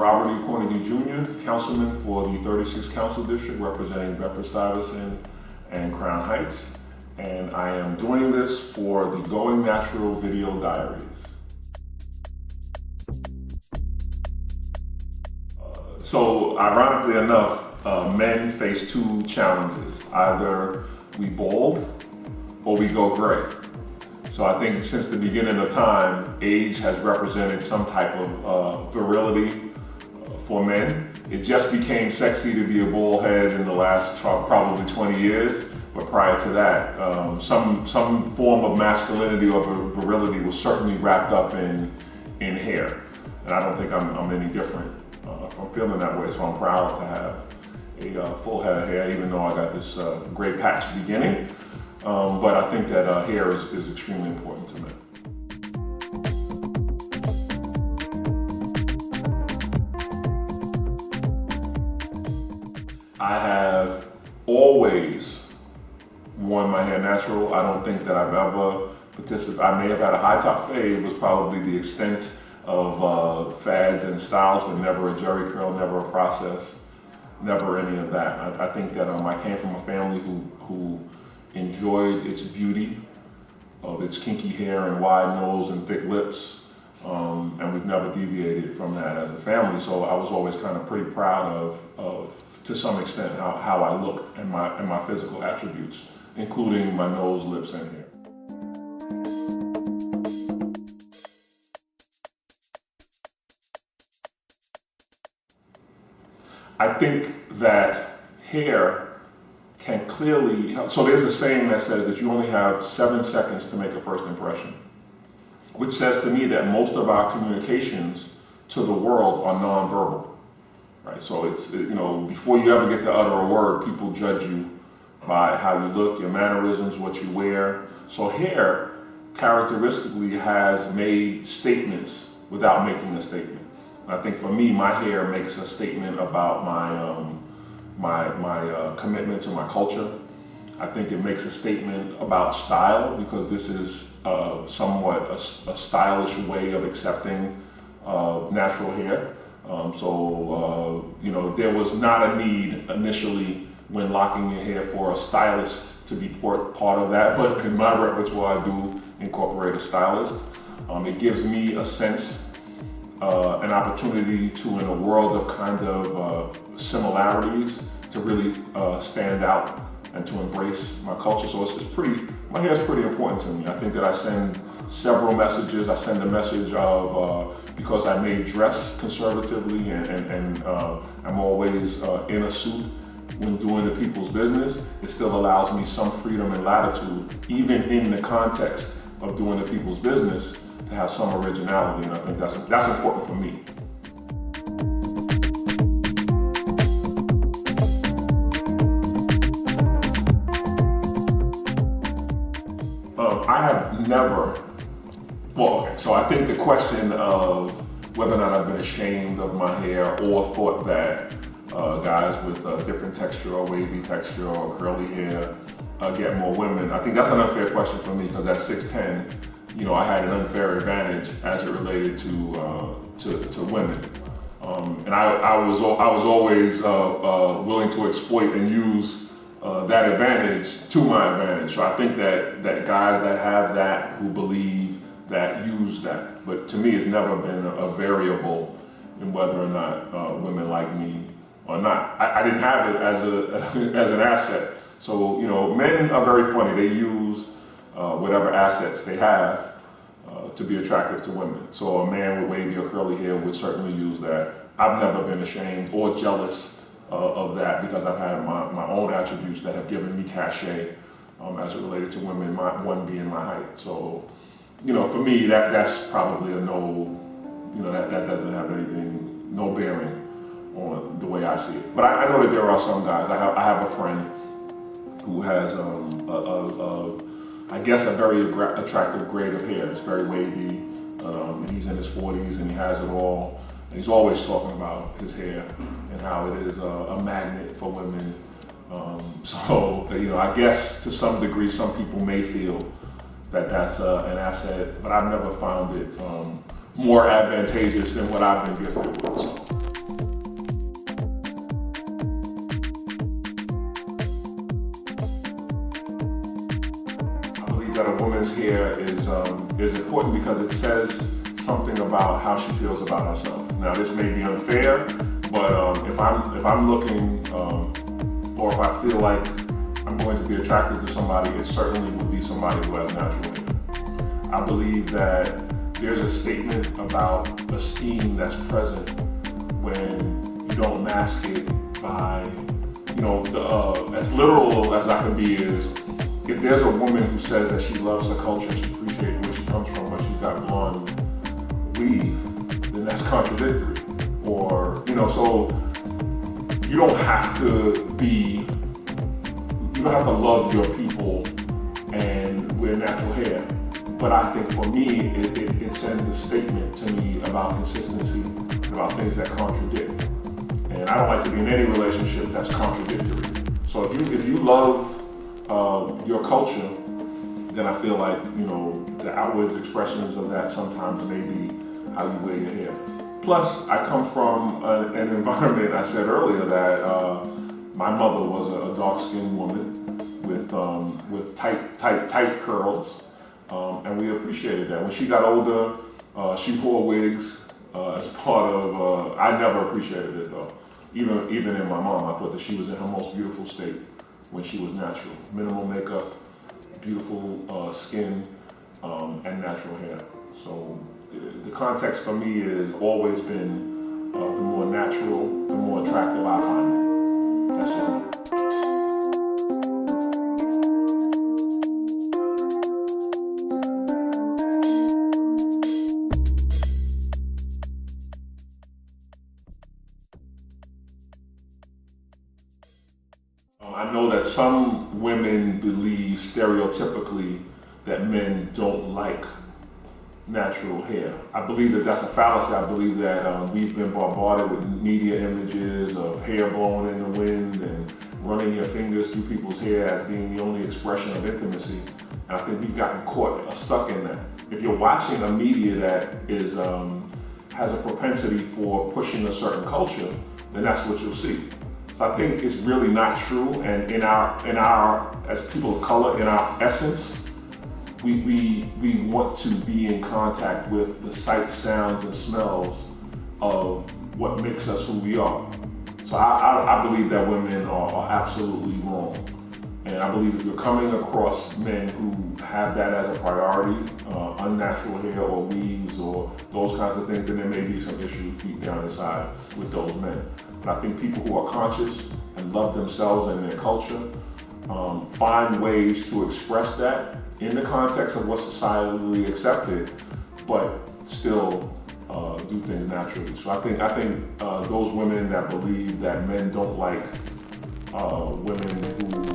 Robert E. Cornegy Jr., Councilman for the 36th Council District representing Bedford-Stuyvesant and Crown Heights. And I am doing this for the Going Natural Video Diaries. So ironically enough, men face two challenges. Either we bald or we go gray. So I think since the beginning of time, age has represented some type of virility for men. It just became sexy to be a bald head in the last probably 20 years. But prior to that, some form of masculinity or virility was certainly wrapped up in hair. And I don't think I'm any different from feeling that way. So I'm proud to have a full head of hair, even though I got this gray patch beginning. But I think that hair is extremely important to me. I have always worn my hair natural. I don't think that I've ever participated. I may have had a high top fade, was probably the extent of fads and styles, but never a jerry curl, never a process, never any of that. I think that I came from a family who enjoyed its beauty of its kinky hair and wide nose and thick lips, and we've never deviated from that as a family. So I was always kind of pretty proud of to some extent how I looked and my physical attributes, including my nose, lips, and hair. I think that hair can clearly help. So there's a saying that says that you only have 7 seconds to make a first impression, which says to me that most of our communications to the world are nonverbal, right? So it's, before you ever get to utter a word, people judge you by how you look, your mannerisms, what you wear. So hair characteristically has made statements without making a statement. I think for me, my hair makes a statement about my commitment to my culture. I think it makes a statement about style, because this is somewhat a stylish way of accepting natural hair. There was not a need initially when locking your hair for a stylist to be part of that, but in my repertoire I do incorporate a stylist. It gives me a sense, an opportunity to, in a world of kind of similarities, to really stand out and to embrace my culture. So my hair is pretty important to me. I think that I send several messages. I send a message of, because I may dress conservatively and I'm always in a suit when doing the people's business, it still allows me some freedom and latitude, even in the context of doing the people's business, to have some originality, and I think that's important for me. I have never, so I think the question of whether or not I've been ashamed of my hair or thought that guys with different texture or wavy texture or curly hair get more women, I think that's an unfair question for me, because at 6'10", I had an unfair advantage as it related to women, and I was always willing to exploit and use that advantage to my advantage. So I think that guys that have that, who believe that, use that. But to me, it's never been a variable in whether or not women like me or not. I didn't have it as an asset. So men are very funny. They use whatever assets they have to be attractive to women. So a man with wavy or curly hair would certainly use that. I've never been ashamed or jealous of that, because I've had my own attributes that have given me cachet as it related to women, one being my height. So, for me, that's probably a no, that doesn't have anything, no bearing on the way I see it. But I know that there are some guys. I have a friend who has I guess a very attractive grade of hair. It's very wavy, and he's in his 40s and he has it all. And he's always talking about his hair and how it is a magnet for women. I guess to some degree, some people may feel that that's an asset, but I've never found it more advantageous than what I've been gifted with. So. hair is important because it says something about how she feels about herself. Now, this may be unfair, but if I'm looking, or if I feel like I'm going to be attracted to somebody, it certainly would be somebody who has natural hair. I believe that there's a statement about esteem that's present when you don't mask it by, as literal as I can be is, if there's a woman who says that she loves her culture, she appreciates where she comes from, but she's got blonde weave, then that's contradictory. Or, so you don't have to love your people and wear natural hair. But I think for me, it sends a statement to me about consistency, about things that contradict. And I don't like to be in any relationship that's contradictory. So if you love your culture, then I feel like, the outward expressions of that sometimes may be how you wear your hair. Plus, I come from an environment, I said earlier, that my mother was a dark-skinned woman with tight curls, and we appreciated that. When she got older, she wore wigs as part of. I never appreciated it though. Even in my mom, I thought that she was in her most beautiful state when she was natural. Minimal makeup, beautiful skin, and natural hair. So the context for me has always been the more natural, the more attractive I find it. That's just me. I know that some women believe stereotypically that men don't like natural hair. I believe that that's a fallacy. I believe that we've been bombarded with media images of hair blowing in the wind and running your fingers through people's hair as being the only expression of intimacy. And I think we've gotten stuck in that. If you're watching a media that has a propensity for pushing a certain culture, then that's what you'll see. So I think it's really not true. And in our as people of color, in our essence, we want to be in contact with the sights, sounds, and smells of what makes us who we are. So I believe that women are absolutely wrong. And I believe if you're coming across men who have that as a priority, unnatural hair or weaves or those kinds of things, then there may be some issues deep down inside with those men. But I think people who are conscious and love themselves and their culture find ways to express that in the context of what's societally accepted, but still do things naturally. So I think those women that believe that men don't like women who